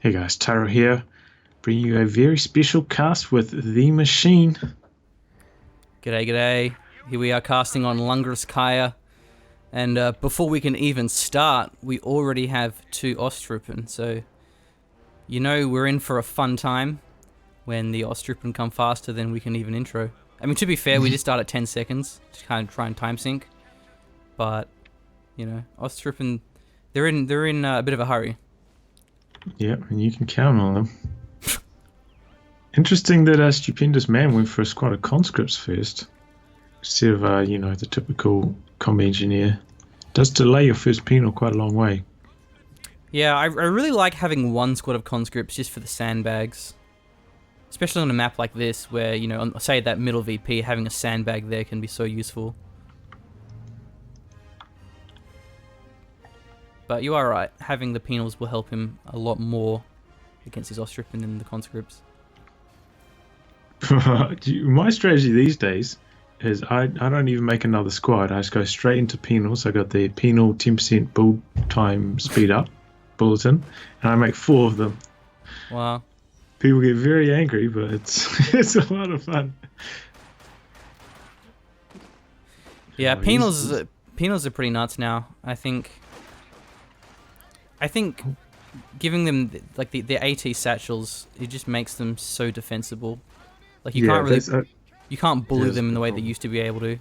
Hey guys, Taro here, bringing you a very special cast with the machine. G'day, g'day. Here we are casting on Lungrus Kaya. And before we can even start, we already have 2 Ostrupen. So, you know we're in for a fun time when the Ostrupen come faster than we can even intro. I mean, to be fair, we just start at 10 seconds to kind of try and time sync. But, you know, Ostrupen, they're in a bit of a hurry. Yep, and you can count on them. Interesting that StupendousMan went for a squad of conscripts first, instead of, the typical comm engineer. Does delay your first penal quite a long way. Yeah, I really like having one squad of conscripts just for the sandbags. Especially on a map like this, where, you know, say that middle VP, having a sandbag there can be so useful. But you are right, having the penals will help him a lot more against his Ostrupen than the conscripts. My strategy these days is I don't even make another squad. I just go straight into penals. I got the penal 10% build time speed up bulletin, and I make 4 of them. Wow. People get very angry, but it's a lot of fun. Yeah, penals are pretty nuts now. I think giving them like the AT satchels, it just makes them so defensible. Like you can't bully them in the way they used to be able to.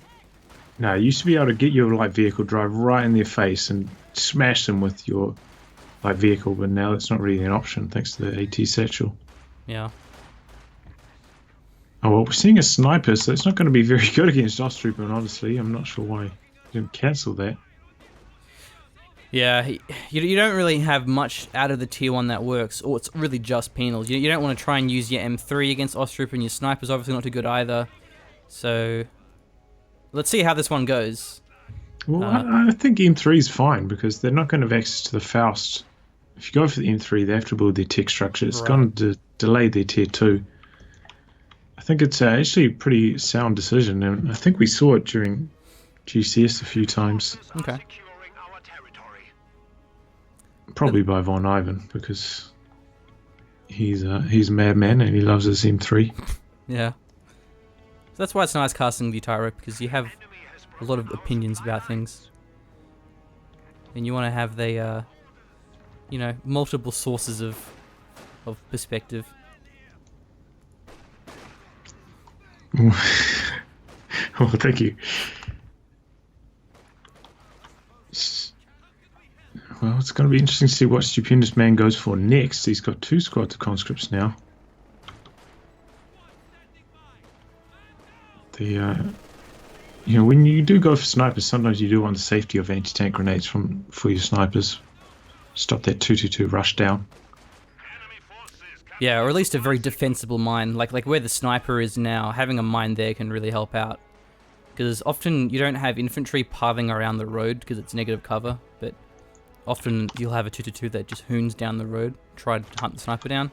No, you used to be able to get your light vehicle drive right in their face and smash them with your light vehicle, but now it's not really an option thanks to the AT satchel. Yeah. Oh well, we're seeing a sniper, so it's not going to be very good against Ostrupen, honestly. I'm not sure why you didn't cancel that. Yeah, you don't really have much out of the tier 1 that works, or it's really just penals. You don't want to try and use your M3 against Ostrupen. Your sniper's obviously not too good either. So, let's see how this one goes. Well, I think M3 is fine, because they're not going to have access to the Faust. If you go for the M3, they have to build their tech structure. It's going to delay their tier 2. I think it's actually a pretty sound decision, and I think we saw it during GCS a few times. Okay. Probably by Von Ivan, because he's a madman and he loves his M3. Yeah. So that's why it's nice casting the Tyro, because you have a lot of opinions about things. And you want to have the, multiple sources of perspective. Well, thank you. Well, it's going to be interesting to see what StupendousMan goes for next. He's got 2 squads of conscripts now. When you do go for snipers, sometimes you do want the safety of anti-tank grenades for your snipers. Stop that 2-2-2 rush down. Yeah, or at least a very defensible mine, like where the sniper is now. Having a mine there can really help out. Because often you don't have infantry pathing around the road because it's negative cover, but often you'll have a 2-2-2 that just hoons down the road, try to hunt the sniper down.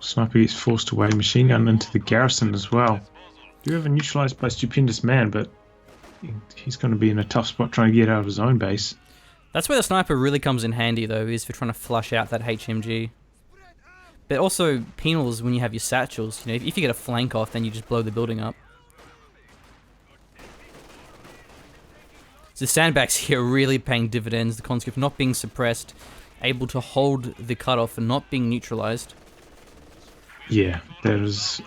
Sniper gets forced away, machine gun into the garrison as well. You have a neutralized by StupendousMan, but he's going to be in a tough spot trying to get out of his own base. That's where the sniper really comes in handy, though, is for trying to flush out that HMG. But also, penals when you have your satchels. You know, if you get a flank off, then you just blow the building up. So the sandbags here are really paying dividends. The conscript not being suppressed, able to hold the cutoff and not being neutralized. Yeah, that is.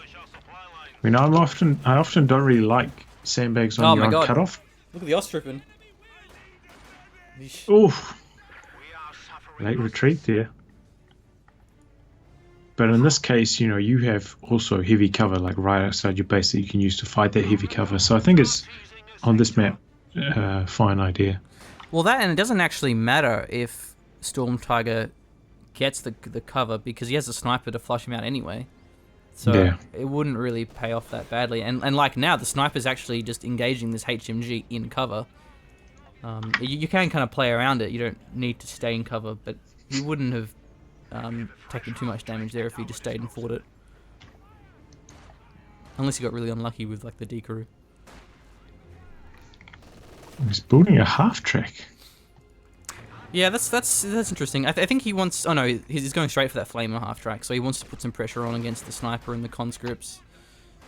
I mean, I often don't really like sandbags on your own cutoff. Look at the Ostrupen. Oof. Late retreat there. But in this case, you have also heavy cover, like right outside your base that you can use to fight that heavy cover. So I think it's, on this map, a fine idea. Well, that, and it doesn't actually matter if SturmTiger gets the cover, because he has a sniper to flush him out anyway. So yeah, it wouldn't really pay off that badly. And like now, the sniper's actually just engaging this HMG in cover. You can kind of play around it. You don't need to stay in cover, but you wouldn't have taken too much damage there if you just stayed and fought it. Unless you got really unlucky with like the decrew. He's building a half track. Yeah, that's interesting. I think he wants. Oh no, he's going straight for that flamer half track. So he wants to put some pressure on against the sniper and the conscripts.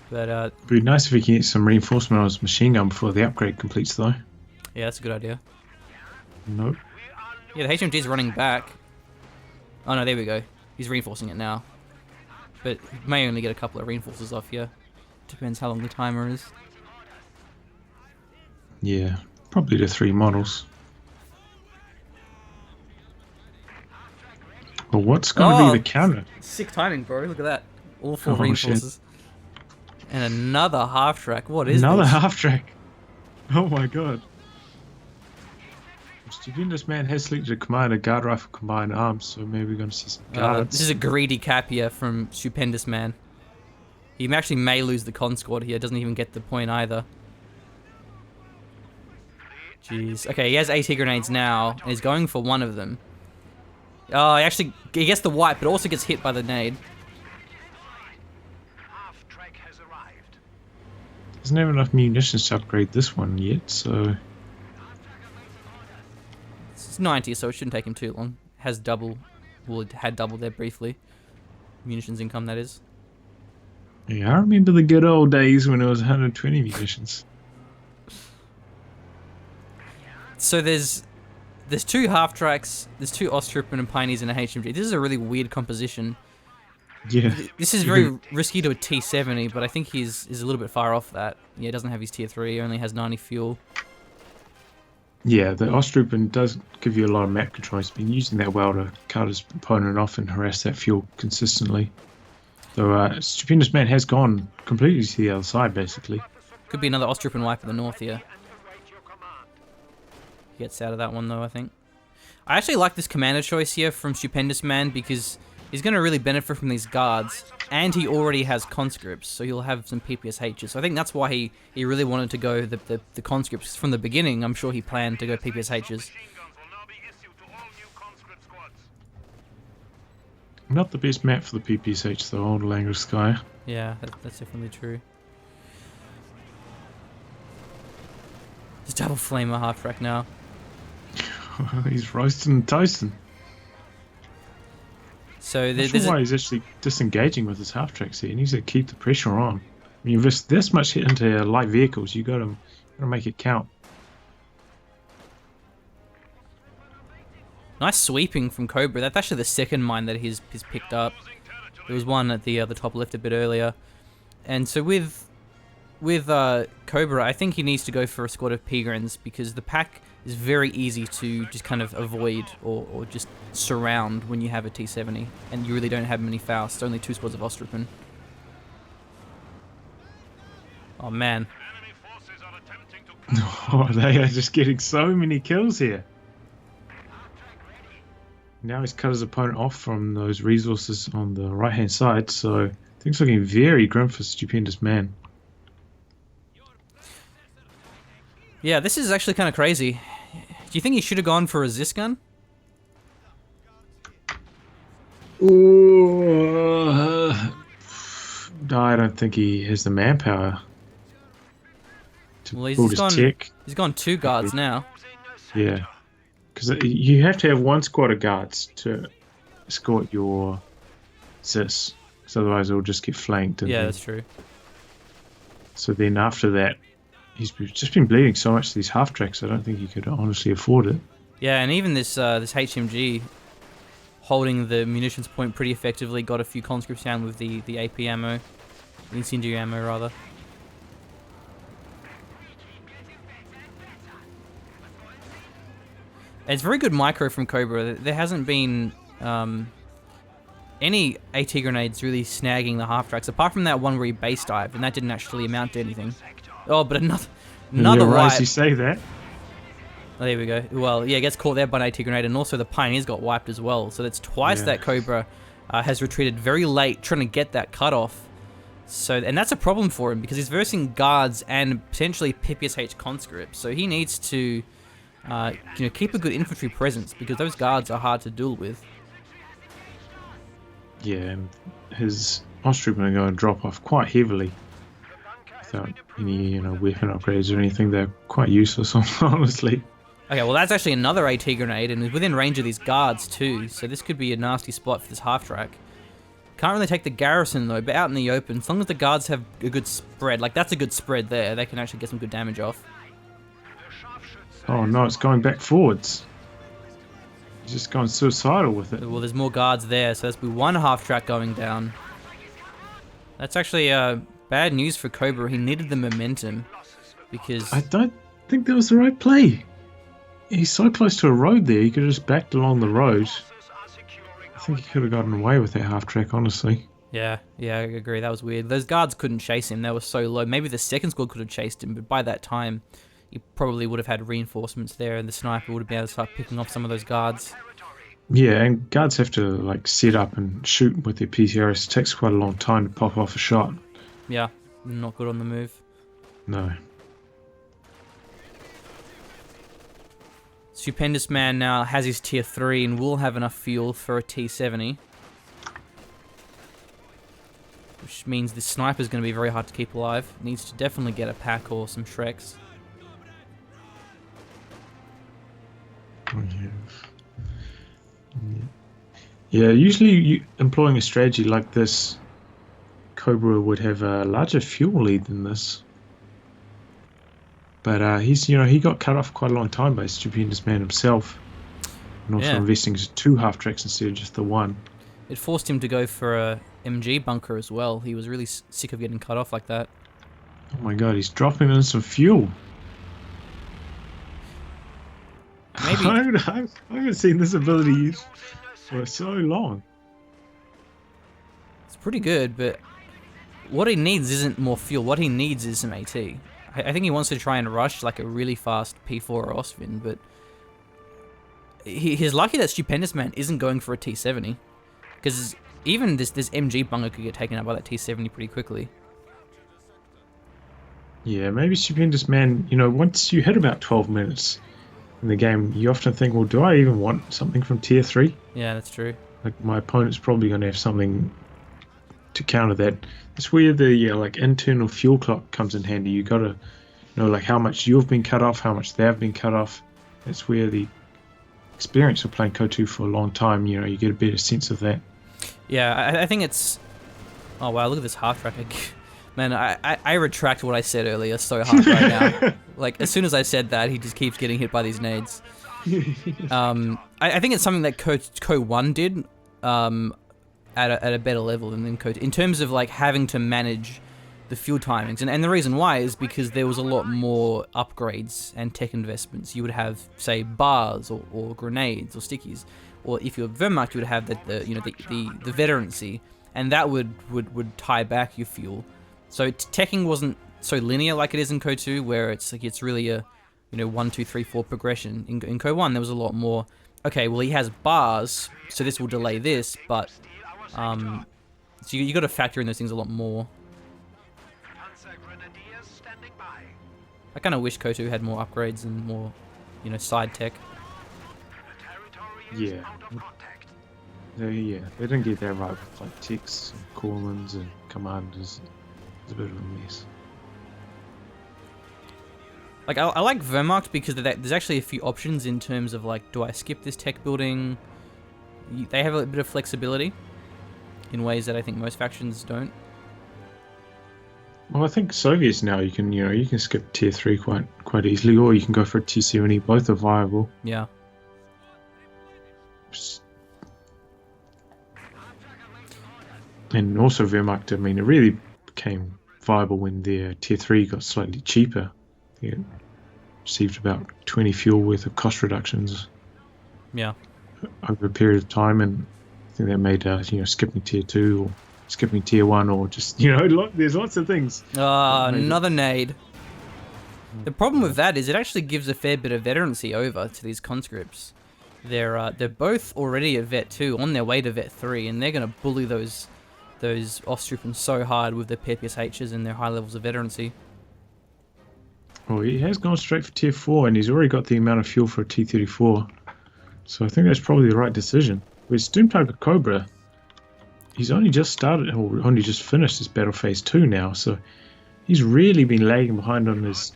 But It'd be nice if we can get some reinforcement on his machine gun before the upgrade completes, though. yeah, that's a good idea. Nope. Yeah, the HMG's running back. Oh no, there we go. He's reinforcing it now. But he may only get a couple of reinforcers off here. Depends how long the timer is. Yeah, probably the 3 models. Well, what's going to be the counter? Sick timing, bro. Look at that. All 4 Oh, reinforcers. shit. And another half track. What is Another this? half track. Oh my god. StupendousMan has selected a commander, guard rifle, combined arms, so maybe we're going to see some guards. This is a greedy cap here from StupendousMan. He actually may lose the con squad here. Doesn't even get the point either. Jeez. Okay, he has AT grenades now, and he's going for one of them. Oh, he gets the wipe, but also gets hit by the nade. Doesn't have enough munitions to upgrade this one yet, so... It's 90, so it shouldn't take him too long. Has double. Well, it had double there briefly. Munitions income, that is. Yeah, I remember the good old days when it was 120 munitions. So there's 2 half tracks, there's 2 Ostruppen and Pioneers in a HMG. This is a really weird composition. Yeah. This is very risky to a T70, but I think he's a little bit far off that. Yeah, he doesn't have his tier 3, he only has 90 fuel. Yeah, the Ostruppen does give you a lot of map control. He's been using that well to cut his opponent off and harass that fuel consistently. So StupendousMan has gone completely to the other side, basically. Could be another Ostruppen wipe in the north here. He gets out of that one though, I think. I actually like this commander choice here from StupendousMan because he's going to really benefit from these guards, and he already has conscripts, so he'll have some PPSHs. So I think that's why he really wanted to go the conscripts from the beginning. I'm sure he planned to go PPSHs. Not the best map for the PPSH, though, old Langreskaya. Yeah, that's definitely true. Just double flamer half track now. He's roasting and toasting. So That's why he's actually disengaging with his half tracks here. He needs to keep the pressure on. I mean, you've risked this much hit into light vehicles. You got to make it count. Nice sweeping from Cobra. That's actually the second mine that he's picked up. There was one at the top left a bit earlier, and so with Cobra, I think he needs to go for a squad of Pigrins because the pack is very easy to just kind of avoid or just surround when you have a T70, and you really don't have many Fausts. Only 2 squads of Ostruppen. Oh man. Oh, they are just getting so many kills here. Now he's cut his opponent off from those resources on the right hand side, so things looking very grim for StupendousMan. Yeah, this is actually kind of crazy. Do you think he should have gone for a Zis gun? Ooh, no, I don't think he has the manpower to build his tech. He's gone 2 guards now. Yeah, because you have to have 1 squad of guards to escort your Zis, because otherwise it'll just get flanked. Yeah, that's true. So then after that, he's just been bleeding so much these half tracks. I don't think he could honestly afford it. Yeah, and even this HMG holding the munitions point pretty effectively. Got a few conscripts down with the AP ammo, the incendiary ammo rather. It's very good micro from Cobra. There hasn't been any AT grenades really snagging the half tracks, apart from that one where he base dive, and that didn't actually amount to anything. Oh, but another wipe. You say that. Oh, there we go. Well, yeah, gets caught there by an AT grenade, and also the Pioneers got wiped as well. So that's twice that Cobra has retreated very late, trying to get that cutoff. So, and that's a problem for him because he's versing guards and potentially PPSH conscripts. So he needs to, keep a good infantry presence because those guards are hard to duel with. Yeah, and his Ostruppen are going to drop off quite heavily without any, weapon upgrades or anything. They're quite useless, honestly. Okay, well that's actually another AT grenade, and is within range of these guards too, so this could be a nasty spot for this half-track. Can't really take the garrison though, but out in the open, as long as the guards have a good spread, like that's a good spread there, they can actually get some good damage off. Oh no, it's going back forwards. He's just going suicidal with it. Well, there's more guards there, so that's one half-track going down. That's actually bad news for Cobra. He needed the momentum, because... I don't think that was the right play. He's so close to a road there, he could have just backed along the road. I think he could have gotten away with that half-track, honestly. Yeah, I agree. That was weird. Those guards couldn't chase him. They were so low. Maybe the second squad could have chased him, but by that time, he probably would have had reinforcements there, and the sniper would have been able to start picking off some of those guards. Yeah, and guards have to like set up and shoot with their PTRS. It takes quite a long time to pop off a shot. Yeah, not good on the move. No. StupendousMan now has his tier 3 and will have enough fuel for a T70. Which means the sniper's going to be very hard to keep alive. Needs to definitely get a pack or some Shreks. Yeah, usually employing a strategy like this, Cobra would have a larger fuel lead than this. But he got cut off quite a long time by StupendousMan himself, and also investing into 2 half-tracks instead of just the 1. It forced him to go for a MG bunker as well. He was really sick of getting cut off like that. Oh my god, he's dropping in some fuel. Maybe I haven't seen this ability used for so long. it's pretty good, but what he needs isn't more fuel. What he needs is some AT. I think he wants to try and rush like a really fast P4 or Osvin, but he's lucky that StupendousMan isn't going for a T70, because even this MG bunker could get taken out by that T70 pretty quickly. Yeah, maybe StupendousMan, once you hit about 12 minutes in the game, you often think, well, do I even want something from tier 3? Yeah, that's true. Like, my opponent's probably going to have something to counter that. That's where the internal fuel clock comes in handy. You got to know like how much you've been cut off, how much they've been cut off. That's where the experience of playing Coh2 for a long time, you get a better sense of that. Yeah, I think it's... Oh wow, look at this half track. Man, I retract what I said earlier so hard right now. Like, as soon as I said that, he just keeps getting hit by these nades. I think it's something that Coh1 did at a better level than Coh2, in terms of like having to manage the fuel timings. And the reason why is because there was a lot more upgrades and tech investments. You would have, say, bars or grenades or stickies. Or if you're WehrMacht, you would have the veterancy, and that would tie back your fuel. So teching wasn't so linear like it is in Coh2, where it's really a 1, 2, 3, 4 progression. In Coh1 there was a lot more. Okay, well he has bars, so this will delay this, but so you got to factor in those things a lot more. I kind of wish Coh2 had more upgrades and more, side tech. Yeah. They didn't get that right with like techs and call-ins and commanders. It's a bit of a mess. Like, I like WehrMacht because there's actually a few options in terms of like, do I skip this tech building? They have a bit of flexibility in ways that I think most factions don't. Well, I think Soviets now you can skip tier 3 quite easily, or you can go for a tier 70. Both are viable. Yeah. And also WehrMacht, it really became viable when their tier 3 got slightly cheaper. They received about 20 fuel worth of cost reductions. Yeah. Over a period of time, and I think that made skipping tier 2 or skipping tier 1 or just there's lots of things. Another nade. The problem with that is it actually gives a fair bit of veterancy over to these conscripts. They're both already at vet 2, on their way to vet 3, and they're going to bully those Ostroupen so hard with their PPSHs and their high levels of veterancy. Well, he has gone straight for tier 4, and he's already got the amount of fuel for a T-34. So I think that's probably the right decision. With SturmTigerCobra, he's only just started, or only just finished his battle phase 2 now, so he's really been lagging behind on his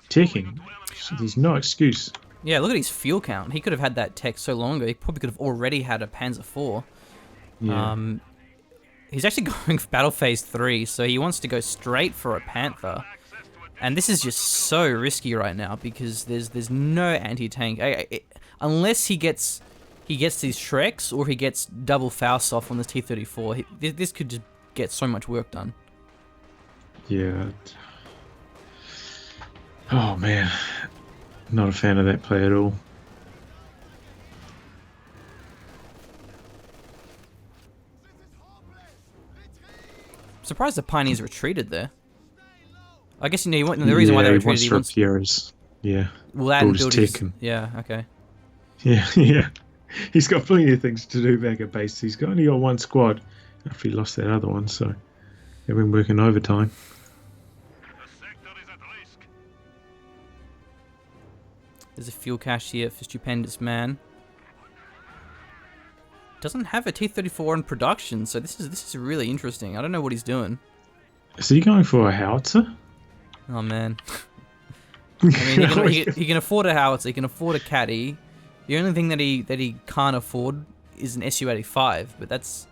teching. So there's no excuse. Yeah, look at his fuel count. He could have had that tech so long ago. He probably could have already had a Panzer 4. Yeah. He's actually going for battle phase 3, so he wants to go straight for a Panther. And this is just so risky right now because there's no anti-tank. Unless he gets these Shreks or he gets double Faust off on this T-34, this could just get so much work done. Yeah. Oh man, not a fan of that play at all. I'm surprised the Pioneers retreated there. I guess the reason why they retreated. He wants Pierre's. Yeah. Build his tech. Yeah. Okay. Yeah, yeah. He's got plenty of things to do back at base. He's only got one squad after he lost that other one, so they've been working overtime. There's a fuel cache here for StupendousMan. Doesn't have a T-34 in production, so this is really interesting. I don't know what he's doing. Is he going for a howitzer? Oh man. I mean, he can afford a howitzer. He can afford a caddy. The only thing that he can't afford is an Su-85, but it's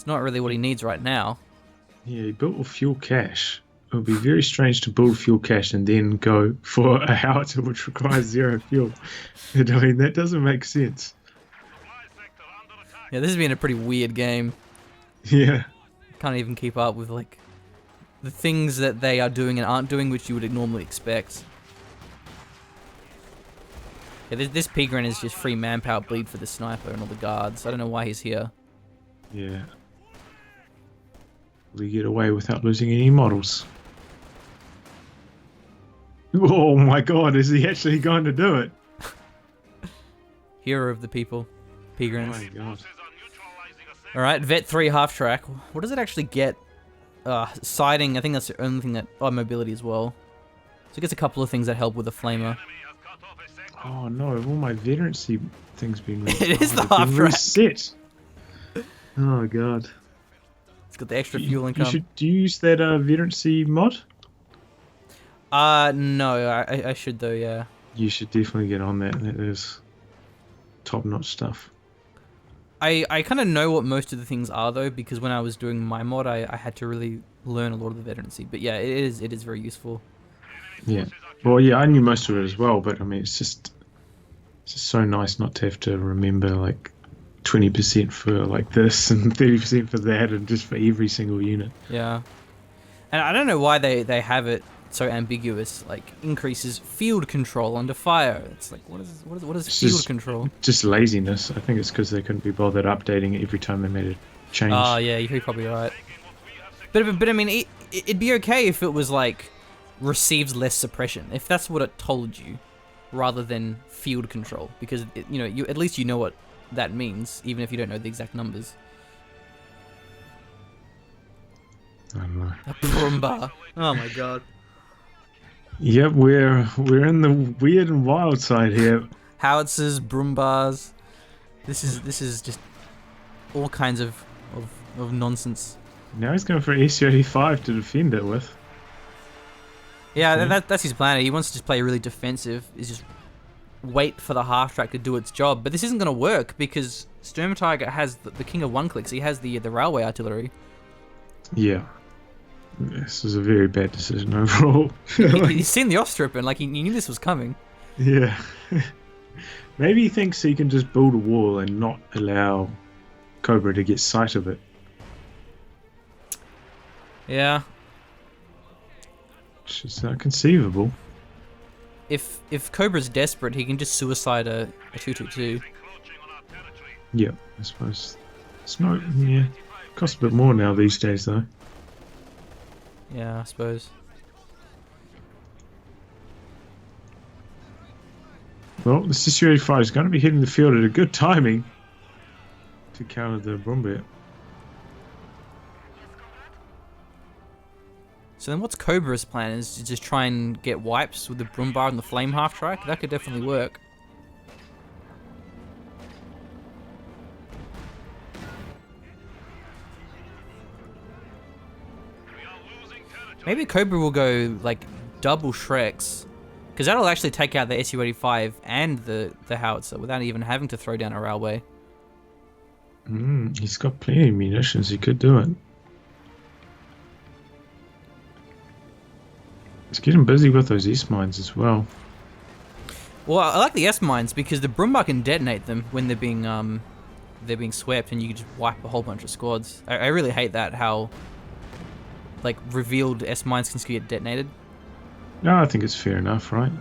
not really what he needs right now. Yeah, he built a fuel cache. It would be very strange to build fuel cache and then go for a howitzer which requires 0 fuel. I mean, that doesn't make sense. Yeah, this has been a pretty weird game. Yeah. Can't even keep up with like the things that they are doing and aren't doing, which you would normally expect. Yeah, this Pigren is just free manpower bleed for the sniper and all the guards. I don't know why he's here. Yeah. Will he get away without losing any models? Oh my god, is he actually going to do it? Hero of the people. Pigrens. Oh my god. Alright, Vet 3 half track. What does it actually get? Sighting, I think that's the only thing that... Oh, mobility as well. So it gets a couple of things that help with the flamer. Oh no, all my veterancy things being It is the half track. Reset. Oh god. It's got the extra fuel income. Do you use that veterancy mod? No, I should though, yeah. You should definitely get on that. That is top-notch stuff. I kind of know what most of the things are though, because when I was doing my mod, I had to really learn a lot of the veterancy. But yeah, it is very useful. Yeah. Well, yeah, I knew most of it as well, but I mean, it's just so nice not to have to remember like 20% for like this and 30% for that, and just for every single unit. Yeah. And I don't know why they have it so ambiguous, like increases field control under fire. It's like what is field control? Just laziness. I think it's because they couldn't be bothered updating it every time they made a change. Oh yeah, you're probably right. But I mean, it'd be okay if it was like receives less suppression, if that's what it told you, rather than field control, because you at least you know what that means, even if you don't know the exact numbers. I don't know. A Brumba. Oh my god. Yep, we're in the weird and wild side here. Howitzers, Brumbars. This is just all kinds of nonsense. Now he's going for an Su-85 to defend it with. Yeah, that's his plan. He wants to just play really defensive. Is just wait for the half track to do its job. But this isn't going to work because SturmTiger has the king of one clicks. He has the railway artillery. Yeah. This is a very bad decision overall. He's seen the Ostrup, like he knew this was coming. Yeah. Maybe he thinks he can just build a wall and not allow Cobra to get sight of it. Yeah. It's just conceivable. If Cobra's desperate, he can just suicide a 222. Yeah, I suppose. It's not. Yeah, it costs a bit more now these days, though. Yeah, I suppose. Well, the Su-85 is going to be hitting the field at a good timing to counter the Brumbier. So then what's Cobra's plan? Is to just try and get wipes with the Brumbar and the Flame half-track? That could definitely work. Maybe Cobra will go like double Shreks, Because that'll actually take out the Su-85 and the howitzer without even having to throw down a railway. He's got plenty of munitions. He could do it. He's getting busy with those S-mines as well. Well, I like the S-mines because the Brumbar can detonate them when they're being swept, and you can just wipe a whole bunch of squads. I really hate that, how like revealed S-mines can get detonated. No, I think it's fair enough, right?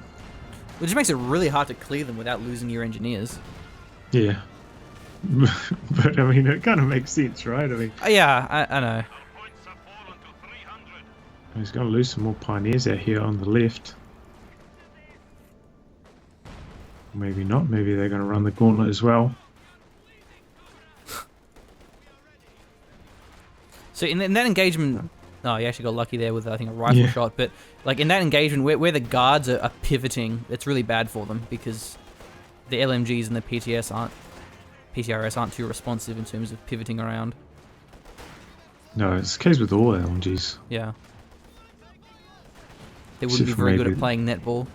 It just makes it really hard to clear them without losing your engineers. Yeah. But I mean, it kind of makes sense, right? I mean, yeah, I know. He's going to lose some more pioneers out here on the left. Maybe not. Maybe they're going to run the gauntlet as well. So in that engagement, oh, you actually got lucky there with, I think, a rifle shot. But like in that engagement, where the guards are pivoting, it's really bad for them because the LMGs and the PTRS aren't too responsive in terms of pivoting around. No, it's the case with all LMGs. Yeah. They wouldn't be very good at playing netball.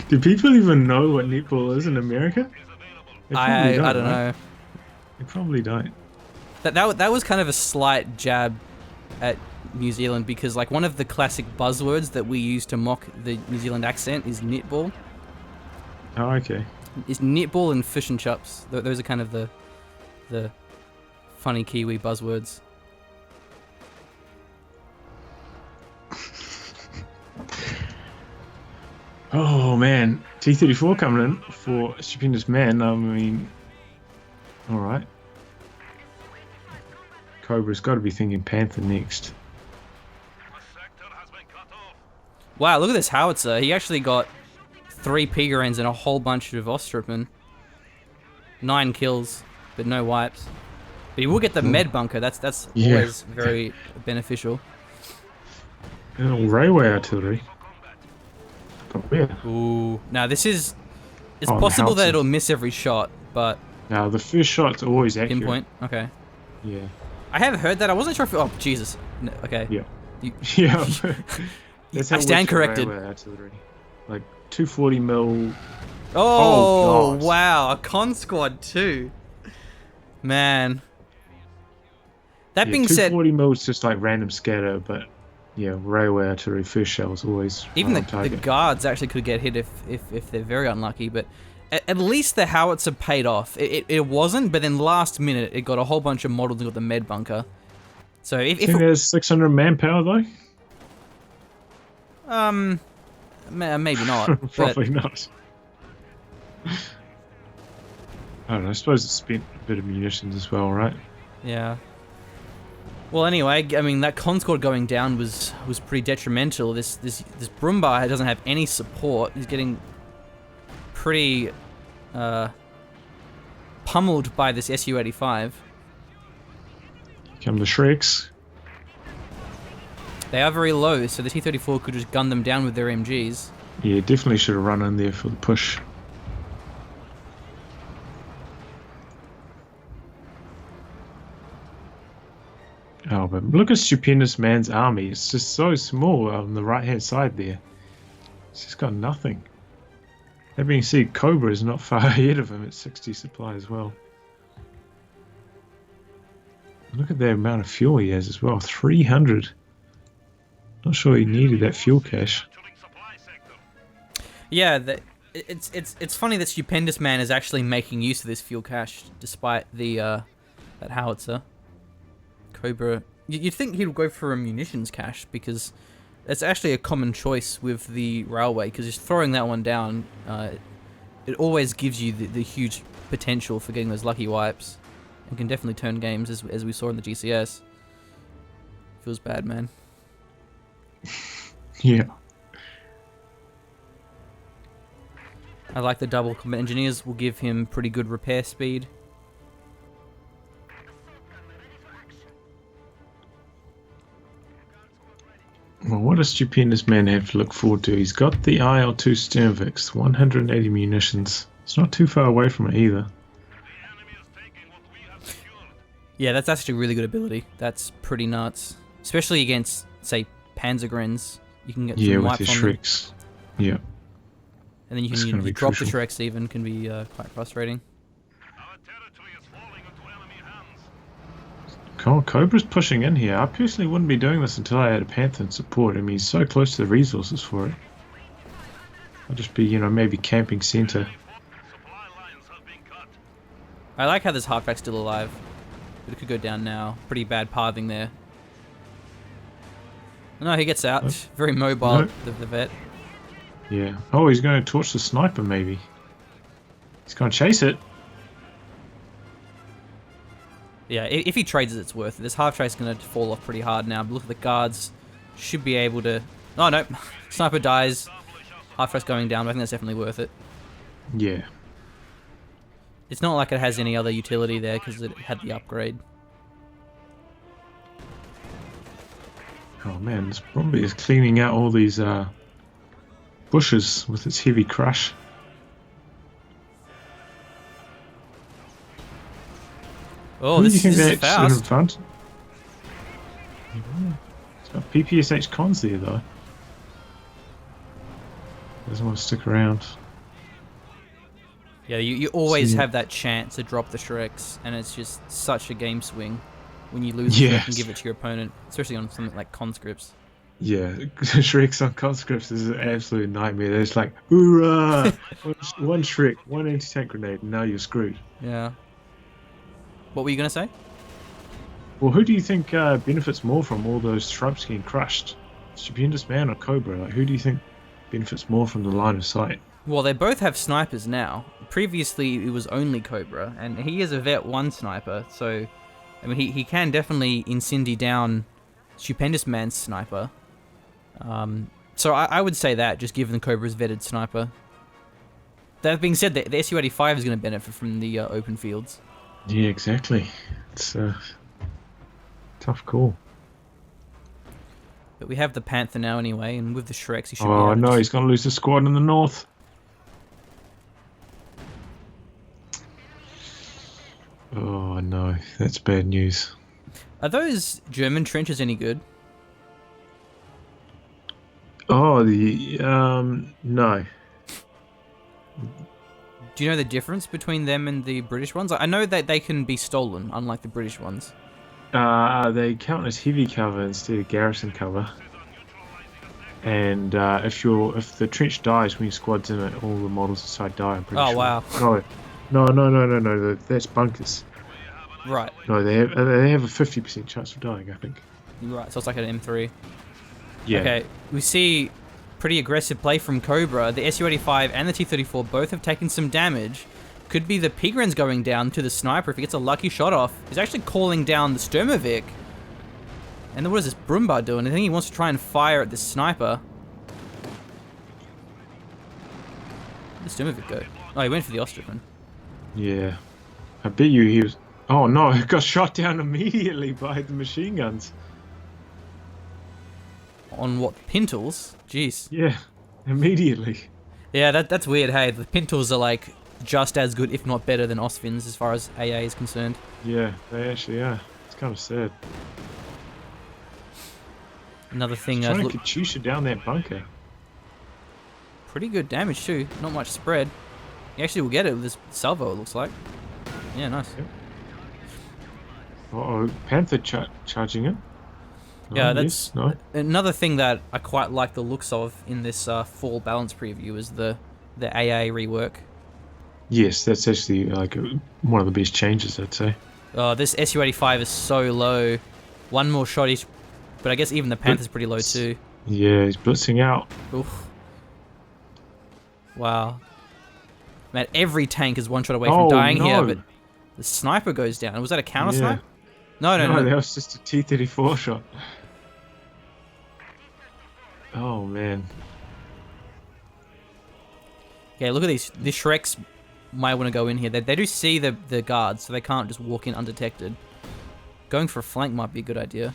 Do people even know what netball is in America? I don't know. They probably don't. That was kind of a slight jab at New Zealand because like one of the classic buzzwords that we use to mock the New Zealand accent is netball. Oh, okay. It's netball and fish and chips. Those are kind of the funny Kiwi buzzwords. Oh man, T-34 coming in for SturmTigerCobra. I mean, all right. Cobra's got to be thinking Panther next. Wow, look at this howitzer. He actually got 3 Pigerens and a whole bunch of Ostrupen. 9 kills, but no wipes. But he will get the med bunker. That's always very beneficial. And railway artillery. Ooh. Now this is... It's possible that it'll miss every shot, but... No, the first shot's always accurate. Pinpoint? Okay. Yeah. I have heard that. I wasn't sure if... Oh, Jesus. No, okay. Yeah. Yeah. That's I stand corrected. Artillery. Like 240 mil. Oh wow. A con squad too. Man. That being said... 240 mil is just like random scatter, but... Yeah, railway artillery, first shell's always even the guards actually could get hit if they're very unlucky, but at least the howitzer paid off. It wasn't, but then last minute it got a whole bunch of models and got the med bunker. So if think there's 600 manpower though? Maybe not. Probably not. I don't know, I suppose it spent a bit of munitions as well, right? Yeah. Well, anyway, I mean that Conscord going down was pretty detrimental. This Brumbar doesn't have any support. He's getting pretty pummeled by this Su-85. Come the Shreks. They are very low, so the T-34 could just gun them down with their MGs. Yeah, definitely should have run in there for the push. Oh, but look at SturmTigerCobra's army. It's just so small on the right-hand side there. It's just got nothing. That being said, Cobra is not far ahead of him at 60 supply as well. Look at the amount of fuel he has as well. 300. Not sure he needed that fuel cache. Yeah, it's funny that SturmTigerCobra is actually making use of this fuel cache despite the that howitzer. Cobra, you'd think he'd go for a munitions cache because it's actually a common choice with the railway because just throwing that one down, it always gives you the huge potential for getting those lucky wipes and can definitely turn games as we saw in the GCS. Feels bad, man. Yeah. I like the double combat engineers will give him pretty good repair speed. Well, what does SturmTigerCobra have to look forward to? He's got the IL-2 Sternvix, 180 munitions. It's not too far away from it either. Yeah, that's actually a really good ability. That's pretty nuts. Especially against, say, Panzergrens. You can get Yeah, some with the wipes on them. Shreks. Yeah. And then It's you gonna be drop crucial. the Shreks even, can be quite frustrating. Cobra's pushing in here. I personally wouldn't be doing this until I had a Panther in support. I mean, he's so close to the resources for it. I'll just be, maybe camping center. I like how this halfback's still alive, but it could go down now. Pretty bad pathing there. No, he gets out. Nope. Very mobile, Nope. the vet. Yeah. Oh, he's going to torch the sniper, maybe. He's going to chase it. Yeah, if he trades it, it's worth it. This half trade's going to fall off pretty hard now, but look at the guards. Should be able to... Oh, no. Sniper dies. Half trade's going down, but I think that's definitely worth it. Yeah. It's not like it has any other utility there, because it had the upgrade. Oh, man. This probably is cleaning out all these bushes with its heavy crush. Oh, Who do this you is think that's in fast. front? It's got PPSH cons there, though. Doesn't want to stick around. Yeah, you always So- have that chance to drop the Shreks, and it's just such a game swing when you lose the Yes. Shrek and give it to your opponent, especially on something like conscripts. Yeah, Shreks on conscripts is an absolute nightmare. There's like, hoorah! one Shrek, one anti-tank grenade, and now you're screwed. Yeah. What were you going to say? Well, who do you think benefits more from all those shrubs getting crushed? SturmTigerCobra or Cobra? Like, who do you think benefits more from the line of sight? Well, they both have snipers now. Previously, it was only Cobra, and he is a Vet 1 sniper, so... I mean, he can definitely incendy down SturmTigerMan's sniper. So I would say that, just given Cobra's vetted sniper. That being said, the SU-85 is going to benefit from the open fields. Yeah, exactly. It's a tough call. But we have the Panther now anyway, and with the Shreks, he should be Oh able to no, just- he's going to lose the squad in the north. Oh no, that's bad news. Are those German trenches any good? Oh, no. Do you know the difference between them and the British ones? I know that they can be stolen, unlike the British ones. They count as heavy cover instead of garrison cover. And if the trench dies when your squad's in it, all the models inside die. I'm pretty Oh, sure. wow. No. That's bunkers. Right, No, they have a 50% chance of dying, I think. right. So it's like an M3. Yeah. Okay, we see pretty aggressive play from Cobra. The SU-85 and the T-34 both have taken some damage. Could be the Pigrens going down to the sniper if he gets a lucky shot off. He's actually calling down the Sturmovik. And then what is this Brumbar doing? I think he wants to try and fire at this sniper. Where'd the Sturmovik go? Oh, he went for the Ostrichman. Yeah. I bet you he was... Oh no, he got shot down immediately by the machine guns. On what, Pintles? Jeez. Yeah, immediately. Yeah, that's weird, hey. The Pintles are like just as good, if not better, than Osvins as far as AA is concerned. Yeah, they actually are. It's kind of sad. Another thing, Trying look, to Katyusha down that bunker. pretty good damage too. Not much spread. He actually will get it with this salvo, it looks like. Yeah, nice. Yep. Uh-oh, Panther charging it. No, Yeah, yes, that's no. another thing that I quite like the looks of in this fall balance preview is the AA rework. Yes, that's actually like one of the best changes, I'd say. This SU-85 is so low. One more shot each, but I guess even the Panther's pretty low too. Yeah, he's blitzing out. Oof. Wow. Man, every tank is one shot away from Oh, dying here, no. but the sniper goes down. Was that a counter Yeah. snipe? No. That was just a T-34 shot. Oh man. Okay, look at these. The Shreks might want to go in here. They do see the guards, so they can't just walk in undetected. Going for a flank might be a good idea.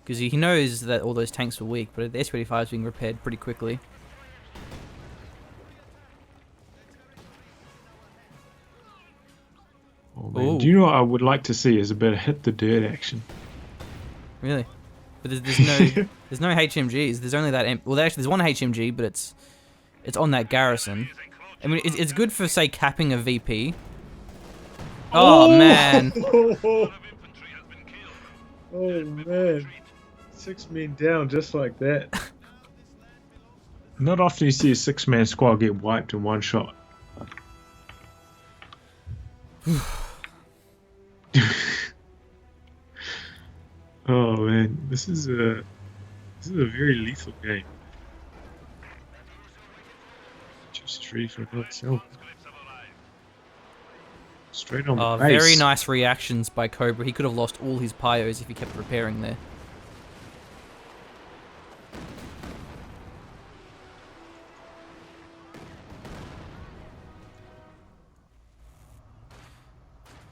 Because he knows that all those tanks are weak, but the S-25 is being repaired pretty quickly. Oh, man. Ooh. Do you know what I would like to see is a bit of hit the dirt action? Really? But there's no HMGs. There's only that. Well, actually, there's one HMG, but it's on that garrison. I mean, it's good for, say, capping a VP. Oh man! Oh man! 6 men down just like that. Not often you see a 6-man squad get wiped in one shot. Oh man, this is a very lethal game. Just tree for itself. Straight on the base. Very nice reactions by Cobra. He could have lost all his pyos if he kept repairing there.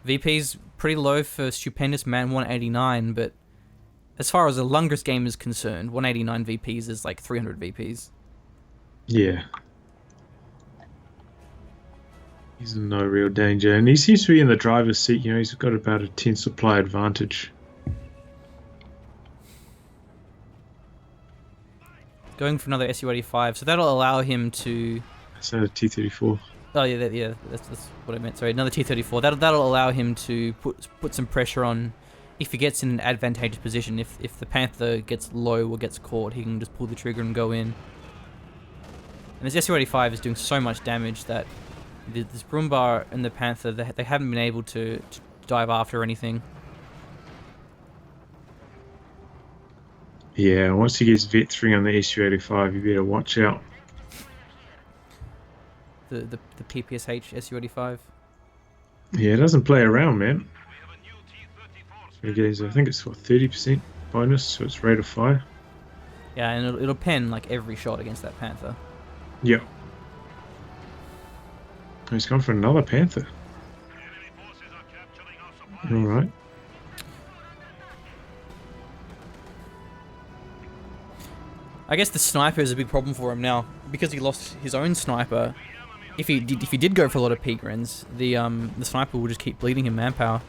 VP's pretty low for SturmTigerCobra 189, but as far as a Lungrus game is concerned, 189 VPs is like 300 VPs. Yeah. He's in no real danger, and he seems to be in the driver's seat. You know, he's got about a 10 supply advantage. Going for another SU-85, so that'll allow him to... That's a T-34. Oh yeah, that's what I meant. Sorry, another T-34. That'll allow him to put some pressure on. If he gets in an advantageous position, if the Panther gets low or gets caught, he can just pull the trigger and go in. And this SU-85 is doing so much damage that this Brumbar and the Panther, they haven't been able to dive after anything. Yeah, once he gets Vet 3 on the SU-85, you better watch out. The PPSH SU-85. Yeah, it doesn't play around, man. So again, I think it's what, 30% bonus, so it's rate of fire. Yeah, and it'll pen like every shot against that Panther. Yep. He's gone for another Panther. Alright. I guess the sniper is a big problem for him now because he lost his own sniper. If he did go for a lot of P-grins, the sniper will just keep bleeding him manpower.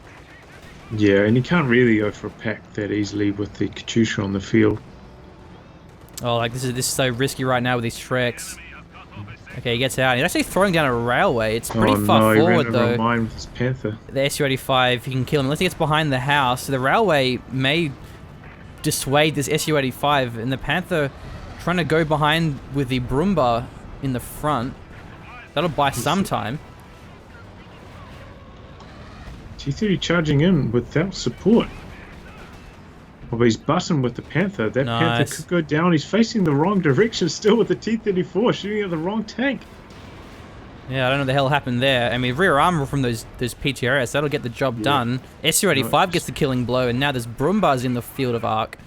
Yeah, and he can't really go for a pack that easily with the Katyusha on the field. Oh, like this is so risky right now with these Shreks. Okay, he gets out. He's actually throwing down a railway. It's pretty far forward though. He ran over mine with his Panther. The SU-85, he can kill him unless he gets behind the house. So the railway may dissuade this SU-85, and the Panther trying to go behind with the Brumba in the front. That'll buy some time. T-30 charging in without support of his button with the Panther. That Panther could go down. He's facing the wrong direction still with the T-34, shooting at the wrong tank. Yeah, I don't know what the hell happened there. I mean, rear armor from those PTRS, that'll get the job done. SU-85 gets the killing blow, and now there's Brumba's in the field of arc.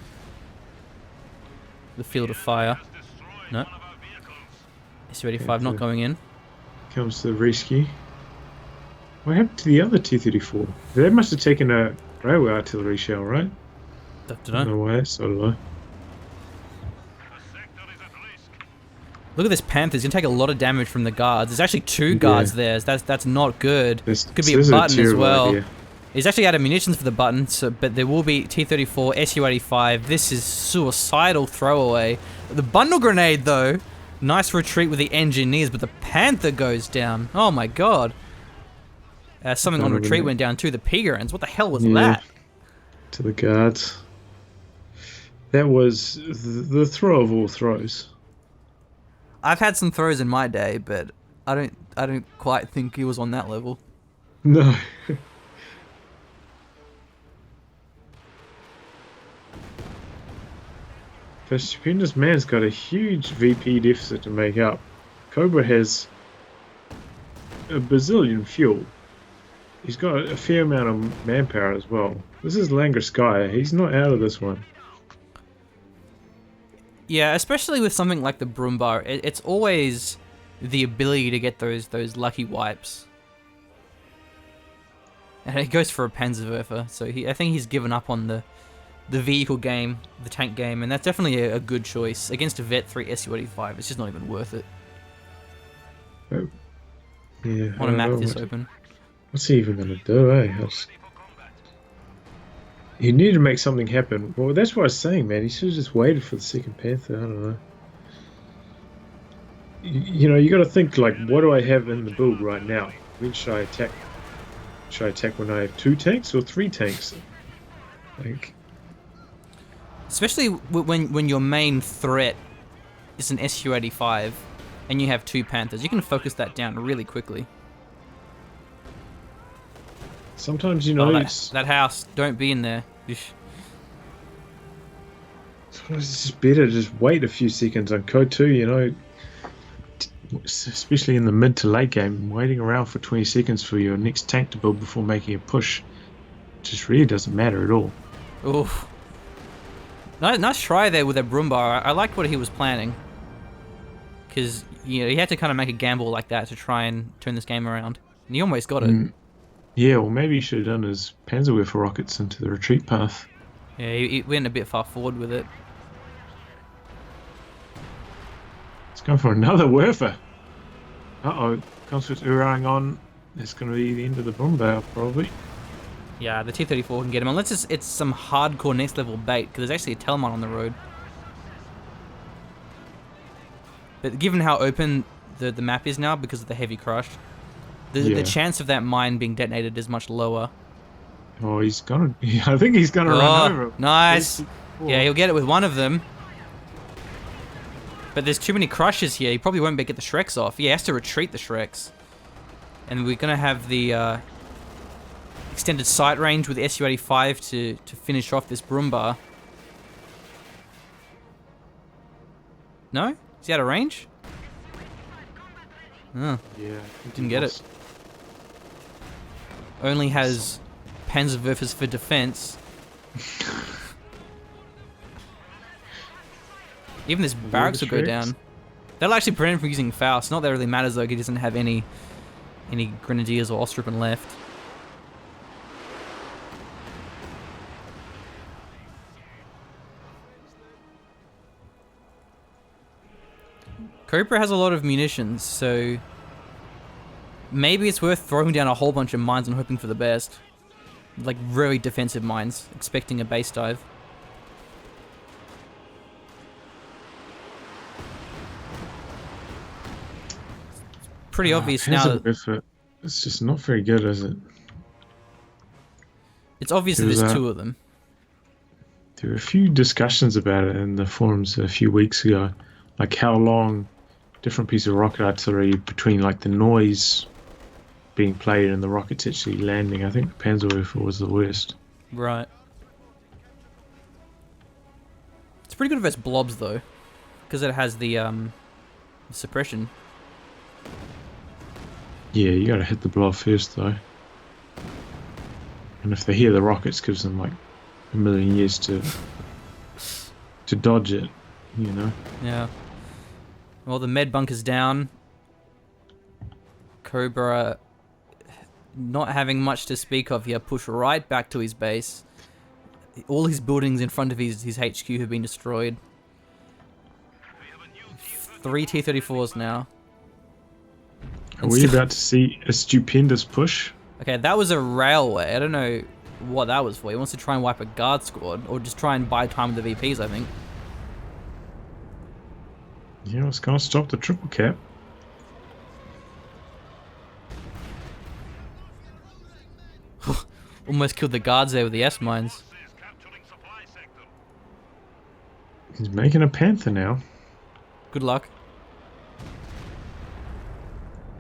The field of fire. No. SU-85 not going in. Comes to the rescue. What happened to the other T-34? They must have taken a railway artillery shell, right? I don't know why that's so low. Look at this Panther. He's going to take a lot of damage from the guards. There's actually two guards there. That's not good. Could be a button as well. Idea. He's actually out of munitions for the button, but there will be T-34, SU-85. This is suicidal throwaway. The bundle grenade, though. Nice retreat with the engineers, but the Panther goes down. Oh my god. Something on retreat went down too. The P-grins. What the hell was that? To the guards. That was the throw of all throws. I've had some throws in my day, but I don't quite think he was on that level. No. But SturmTigerCobra's got a huge VP deficit to make up. Cobra has a bazillion fuel. He's got a fair amount of manpower as well. This is Langrskaya. He's not out of this one. Yeah, especially with something like the Brumbar, it's always the ability to get those lucky wipes. And it goes for a Panzerwerfer, so I think he's given up on the vehicle game, the tank game, and that's definitely a good choice. Against a Vet 3 SU-85, it's just not even worth it. Oh. Yeah, I want to map this open. What's he even going to do, eh? He needed to make something happen. Well, that's what I was saying, man. He should have just waited for the second Panther. I don't know. You know, you got to think like, what do I have in the build right now? When should I attack? Should I attack when I have 2 tanks or 3 tanks? Like, Especially when your main threat is an SU-85 and you have 2 Panthers, you can focus that down really quickly. sometimes, you know, that house, don't be in there. sometimes it's just better to just wait a few seconds on Coh2, you know, especially in the mid to late game, waiting around for 20 seconds for your next tank to build before making a push just really doesn't matter at all. Oof. Nice try there with that Broombar. I liked what he was planning. Because, you know, he had to kind of make a gamble like that to try and turn this game around. And he almost got it. Yeah, well, maybe he should have done his Panzerwerfer rockets into the retreat path. Yeah, he went a bit far forward with it. Let's go for another Werfer. Uh-oh, comes with Urang on. That's going to be the end of the Broombar, probably. Yeah, the T-34 can get him, unless it's some hardcore next level bait, because there's actually a Telmon on the road. But given how open the map is now because of the heavy crush, the chance of that mine being detonated is much lower. Oh, he's gonna... I think he's gonna run over. Nice! Yeah, he'll get it with one of them. But there's too many crushes here. He probably won't be able to get the Shreks off. Yeah, he has to retreat the Shreks. And we're gonna have the extended sight range with SU-85 to finish off this Broombar. No? Is he out of range? Oh. Yeah. Didn't get it. Only has Panzerwerfers for defense. Even this barracks will go down. That'll actually prevent him from using Faust. Not that it really matters though, he doesn't have any Grenadiers or Ostrupen left. Cobra has a lot of munitions, so maybe it's worth throwing down a whole bunch of mines and hoping for the best. Like very defensive mines, expecting a base dive. Pretty obvious now that it's just not very good, is it? It's obvious that there's 2 of them. There were a few discussions about it in the forums a few weeks ago, like how long different pieces of rocket artillery between like the noise being played and the rockets actually landing. I think the Panzerwerfer was the worst. Right. It's pretty good if it's blobs though, because it has the suppression. Yeah, you gotta hit the blob first though. And if they hear the rockets, gives them like a million years to dodge it, you know? Yeah. Well, the med bunker's down. Cobra not having much to speak of here, push right back to his base. All his buildings in front of his HQ have been destroyed. 3 T-34s now. Are we about to see a stupendous push? Okay, that was a railway. I don't know what that was for. He wants to try and wipe a guard squad, or just try and buy time with the VPs, I think. Yeah, it's gonna stop the triple cap. Almost killed the guards there with the S-mines. He's making a Panther now. Good luck.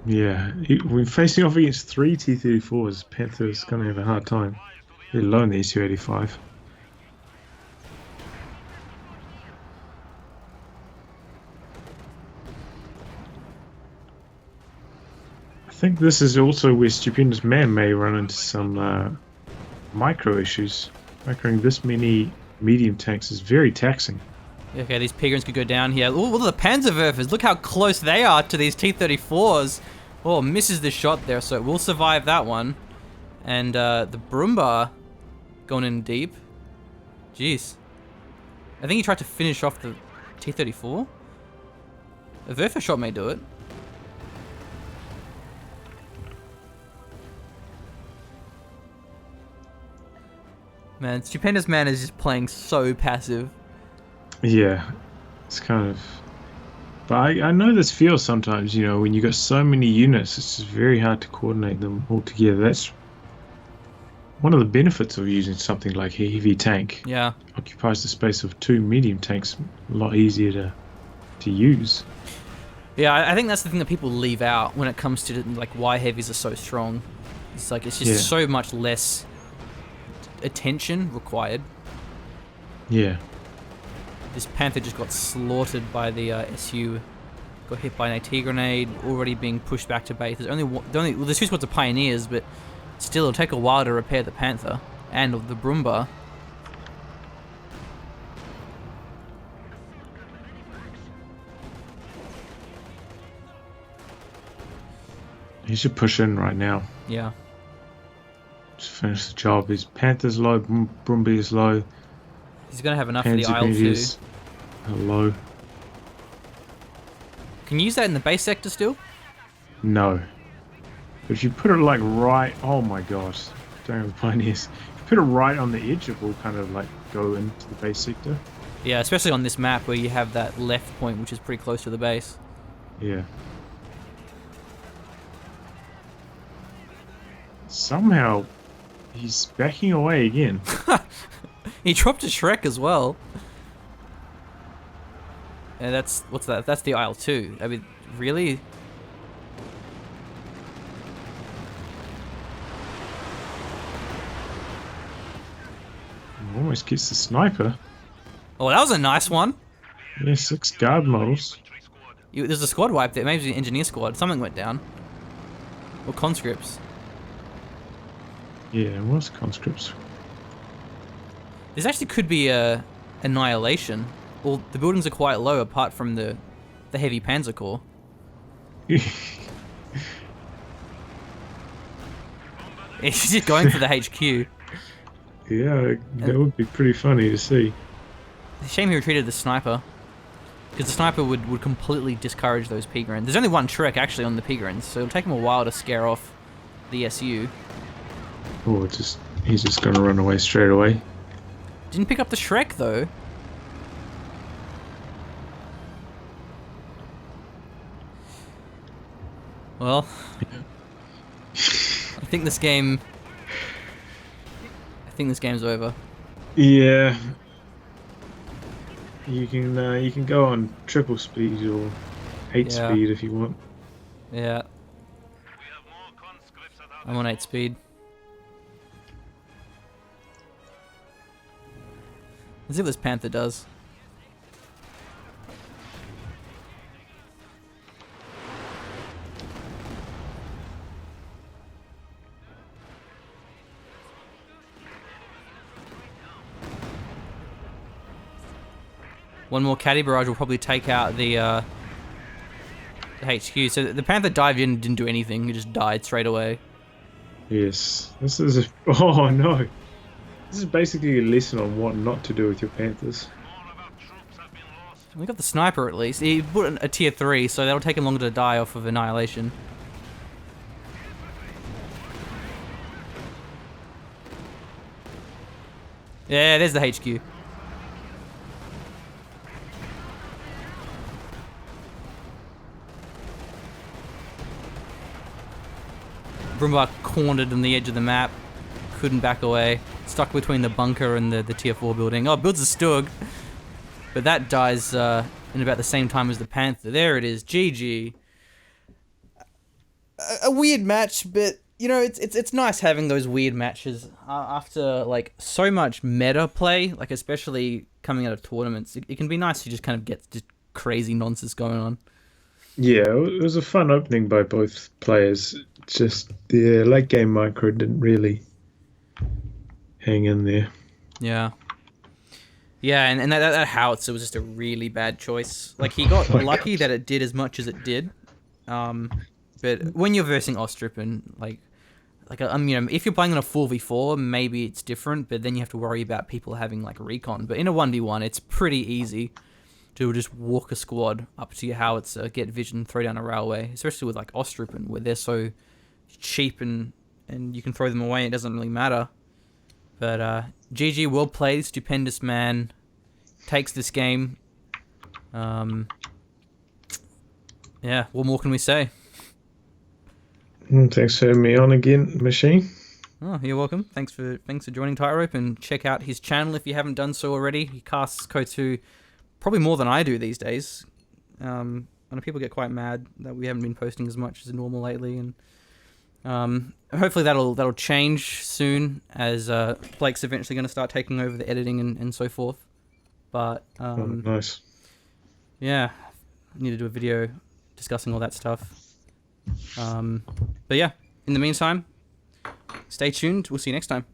Yeah, we're facing off against 3 T-34s. Panther's gonna have a hard time. Let alone the SU-85. I think this is also where StupendousMan may run into some micro issues. Microing this many medium tanks is very taxing. Okay, these Pigrins could go down here. Ooh, look at the Panzerwerfers. Look how close they are to these T-34s. Oh, misses the shot there, so it will survive that one. And the Broombar going in deep. Jeez. I think he tried to finish off the T-34. A Werfer shot may do it. Man, StupendousMan is just playing so passive. Yeah, it's kind of. But I know this feels sometimes, when you got so many units, it's just very hard to coordinate them all together. That's one of the benefits of using something like a heavy tank. Yeah. Occupies the space of 2 medium tanks a lot easier to use. Yeah, I think that's the thing that people leave out when it comes to like why heavies are so strong. It's like it's just so much less attention required. Yeah. This Panther just got slaughtered by the SU. Got hit by an AT grenade, already being pushed back to base. Well, the two squads are pioneers, but still, it'll take a while to repair the Panther and the Brumba. He should push in right now. Yeah. Just finish the job. His Panther's low, Brumby is low. He's gonna have enough for the aisle too. Low. Can you use that in the base sector still? No. But if you put it like right, oh my gosh, don't have pioneers. If you put it right on the edge, it will kind of like go into the base sector. Yeah, especially on this map where you have that left point, which is pretty close to the base. Yeah. Somehow, he's backing away again. He dropped a Shrek as well. And what's that? That's the aisle 2. I mean, really? Almost gets the sniper. Oh, that was a nice one. Yeah, 6 guard models. There's a squad wipe there. Maybe the engineer squad. Something went down. Or conscripts. Yeah, it was conscripts. This actually could be a annihilation. Well, the buildings are quite low apart from the heavy Panzer Corps. He's just going for the HQ. Yeah, that would be pretty funny to see. It's a shame he retreated the sniper. Because the sniper would completely discourage those P-Grens. There's only one Shrek actually on the P-Grens, so it'll take him a while to scare off the SU. Oh, he's just gonna run away straight away. Didn't pick up the Shrek though. Well, I think this game's over. Yeah. You can go on triple speed or 8 speed if you want. Yeah. I'm on 8 speed. Let's see what this Panther does. One more caddy barrage will probably take out the HQ. So the Panther dived in and didn't do anything. He just died straight away. Yes. This is oh no. This is basically a lesson on what not to do with your Panthers. We got the sniper at least. He put a tier 3, so that'll take him longer to die off of annihilation. Yeah, there's the HQ. Brumba cornered on the edge of the map. Couldn't back away. Stuck between the bunker and the tier 4 building. Oh, builds a Stug. But that dies in about the same time as the Panther. There it is. GG. A weird match, but you know, it's nice having those weird matches after like so much meta play, like especially coming out of tournaments. It can be nice to just kind of get just crazy nonsense going on. Yeah, it was a fun opening by both players. Just the late game micro didn't really hang in there. Yeah. Yeah, and that howitzer was just a really bad choice. Like, he got lucky that it did as much as it did. But when you're versing Ostrupen, like you know, if you're playing on a 4v4, maybe it's different, but then you have to worry about people having, like, recon. But in a 1v1, it's pretty easy to just walk a squad up to your howitzer, get vision, throw down a railway, especially with, like, Ostrupen, where they're so cheap and you can throw them away, it doesn't really matter. But GG, well played, StupendousMan takes this game. Yeah, what more can we say? Thanks for having me on again, Machine. Oh, you're welcome. Thanks for joining Tightrope, and check out his channel if you haven't done so already. He casts Coh2 probably more than I do these days. I know people get quite mad that we haven't been posting as much as normal lately, and hopefully that'll change soon as Blake's eventually going to start taking over the editing and so forth. But Nice. Yeah, I need to do a video discussing all that stuff. But yeah, in the meantime, stay tuned. We'll see you next time.